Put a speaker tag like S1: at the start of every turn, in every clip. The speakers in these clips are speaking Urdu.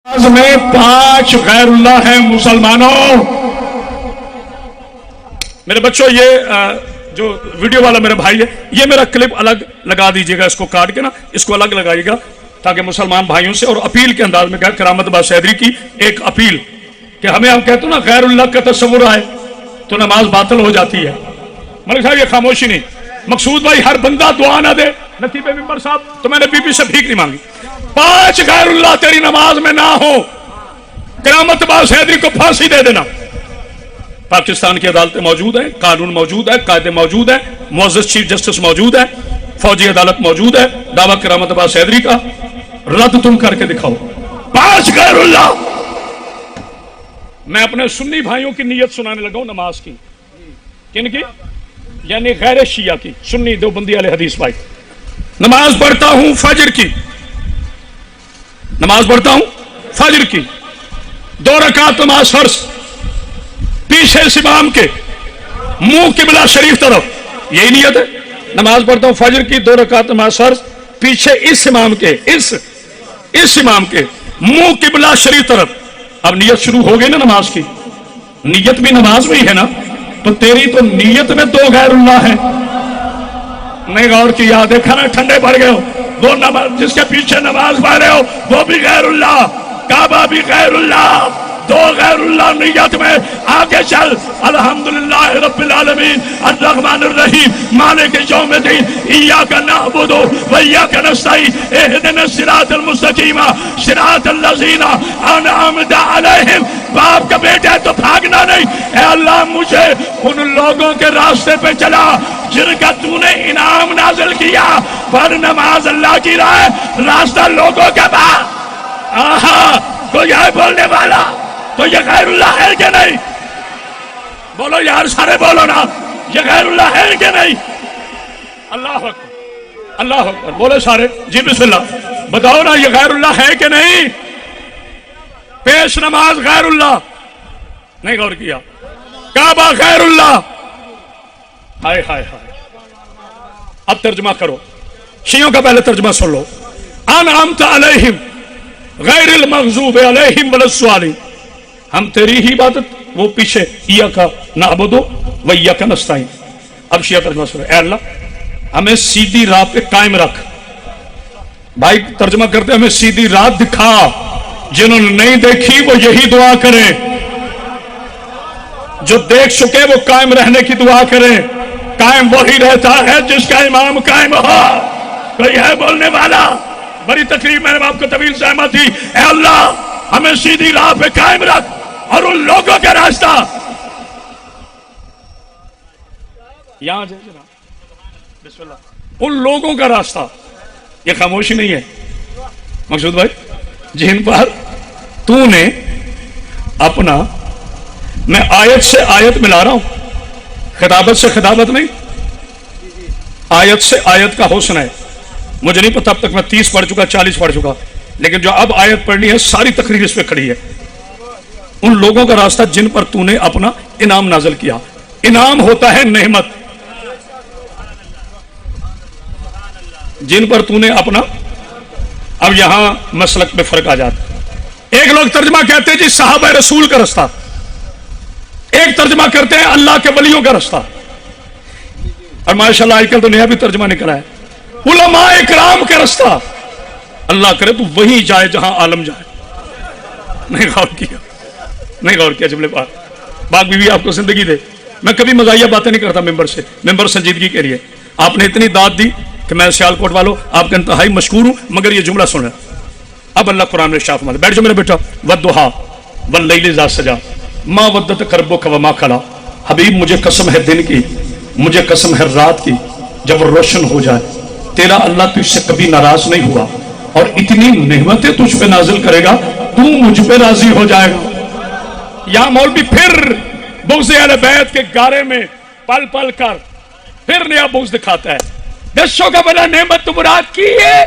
S1: میں 5 غیر اللہ ہیں مسلمانوں۔ میرے بچوں یہ جو ویڈیو والا میرا بھائی ہے یہ میرا کلپ الگ لگا دیجئے گا، اس کو کاٹ کے نا اس کو الگ لگائیے گا تاکہ مسلمان بھائیوں سے اور اپیل کے انداز میں کہا کرامت با صدری کی ایک اپیل کہ ہمیں ہم کہتے ہیں نا غیر اللہ کا تصور آئے تو نماز باطل ہو جاتی ہے۔ ملک صاحب یہ خاموشی نہیں، مقصود بھائی ہر بندہ دعا نہ دے، نتیبے ممبر صاحب تو میں نے بی بی سے بھیک نہیں مانگی۔ 5 غیر اللہ تیری نماز میں نہ ہو، کرامت با صدری کو پھانسی دے دینا۔ پاکستان کی عدالتیں موجود ہیں، قانون موجود ہے، قاعدے موجود ہیں، معزز چیف جسٹس موجود ہے، فوجی عدالت موجود ہے، دعویٰ کرامت با صدری کا رد تم کر کے دکھاؤ۔ 5 غیر اللہ۔ میں اپنے سنی بھائیوں کی نیت سنانے لگا ہوں نماز کی، کن کی؟ یعنی غیر شیعہ کی، سنی دیوبندی اہل حدیث بھائی۔ نماز پڑھتا ہوں فجر کی، نماز پڑھتا ہوں فجر کی 2 رکعت نماز فرض، پیچھے اس امام کے منہ قبلہ شریف طرف، یہی نیت ہے۔ نماز پڑھتا ہوں فجر کی 2 رکعت نماز فرض، پیچھے اس امام کے اس امام کے منہ قبلہ شریف طرف۔ اب نیت شروع ہو گئی نا نماز کی، نیت بھی نماز میں ہی ہے نا، تو تیری تو نیت میں 2 غیر اللہ ہیں۔ نہیں غور کیا، دیکھا نا ٹھنڈے پڑ گئے ہو، وہ نماز جس کے پیچھے نماز پڑھ رہے ہو وہ بھی غیر اللہ، کعبہ بھی غیر اللہ، 2 غیر اللہ نیت میں۔ آگے چل، الحمدللہ رب العالمین الرحمن الرحیم مالک یوم الدین ایاک نعبد و ایاک نستعین اہدنا الصراط المستقیم صراط الذین انعمت علیہم۔ باپ کا بیٹا ہے تو بھاگنا نہیں، اے اللہ مجھے ان لوگوں کے راستے پہ چلا جن کا تو نے انعام نازل کیا۔ پر نماز اللہ کی راہ، راستہ لوگوں کے بعد۔ آہا، کوئی ہے بولنے والا؟ تو یہ غیر اللہ ہے کہ نہیں؟ بولو یار، سارے بولو نا، یہ غیر اللہ ہے کہ نہیں؟ اللہ اکبر، اللہ اکبر، بولے سارے جی بسم اللہ۔ بتاؤ نا یہ غیر اللہ ہے کہ نہیں؟ پیش نماز غیر اللہ، نہیں غور کیا، کعبہ غیر اللہ، ہائے ہائے ہائے۔ اب ترجمہ کرو، شیعوں کا پہلے ترجمہ سن لو۔ انعمت علیہم غیر المغضوب علیہم ولا الضالین، ہم تیری ہی عبادت، وہ پیچھے ایاک نعبد و ایاک نستعین۔ اب شیعہ ترجمہ سنو، اے اللہ ہمیں سیدھی راہ پہ قائم رکھ۔ بھائی ترجمہ کرتے ہمیں سیدھی راہ دکھا، جنہوں نے نہیں دیکھی وہ یہی دعا کریں، جو دیکھ چکے وہ قائم رہنے کی دعا کریں۔ قائم وہی رہتا ہے جس کا امام قائم ہو۔ کوئی ہے بولنے والا؟ بڑی تقریب میں نے آپ کو طویل سہمت تھی، اے اللہ ہمیں سیدھی راہ پہ قائم رکھ اور ان لوگوں کا راستہ یہاں جائے جناب بسم اللہ، ان لوگوں کا راستہ۔ یہ خاموشی نہیں ہے مقصود بھائی، جن پر تو نے اپنا، میں آیت سے آیت ملا رہا ہوں، خطابت سے خطابت نہیں، آیت سے آیت کا حسن ہے۔ مجھے نہیں پتا اب تک میں 30 پڑھ چکا 40 پڑھ چکا، لیکن جو اب آیت پڑھنی ہے ساری تقریر اس پہ کھڑی ہے۔ ان لوگوں کا راستہ جن پر تو نے اپنا انعام نازل کیا۔ انعام ہوتا ہے نعمت، جن پر تو نے اپنا۔ اب یہاں مسلک میں فرق آ جاتا ہے۔ ایک لوگ ترجمہ کہتے ہیں جی صحابہ رسول کا راستہ، ایک ترجمہ کرتے ہیں اللہ کے ولیوں کا راستہ، اور ماشاءاللہ آج کل تو نیا بھی ترجمہ نکلا ہے علماء اکرام کا راستہ۔ اللہ کرے تو وہی جائے جہاں عالم جائے۔ نہیں غور کیا، نہیں غور کیا جملے بات باغ بھی آپ کو زندگی دے۔ میں کبھی مزاحیہ باتیں نہیں کرتا ممبر سے، ممبر سنجیدگی کے لیے۔ آپ نے اتنی داد دی کہ میں سیالکوٹ والوں آپ کا انتہائی مشکور ہوں، مگر یہ جملہ سنیں۔ اب اللہ قرآن میں شاف مانا، بیٹھ جو میرا بیٹا، والضحیٰ واللیل اذا سجا ما ودتک ربک وما قلی۔ حبیب مجھے قسم ہے دن کی، مجھے قسم ہے رات کی، جب وہ روشن ہو جائے تیرا اللہ تجھ سے کبھی ناراض نہیں ہوا اور اتنی نعمتیں تجھ پہ نازل کرے گا تو مجھ پہ راضی ہو جائے گا۔ یہاں مولوی پھر بغض اہل بیت کے گارے میں پل پل کر پھر نیا بغض دکھاتا ہے۔ دسوں کا بڑا نعمت تو مراد کی ہے،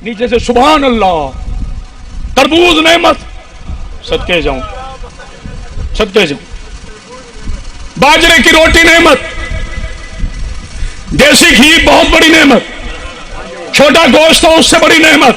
S1: نیچے سے سبحان اللہ، تربوز نعمت، صدقے جاؤں صدقے جاؤں، باجرے کی روٹی نعمت، دیسی گھی بہت بڑی نعمت، چھوٹا گوشت ہو اس سے بڑی نعمت،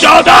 S1: 14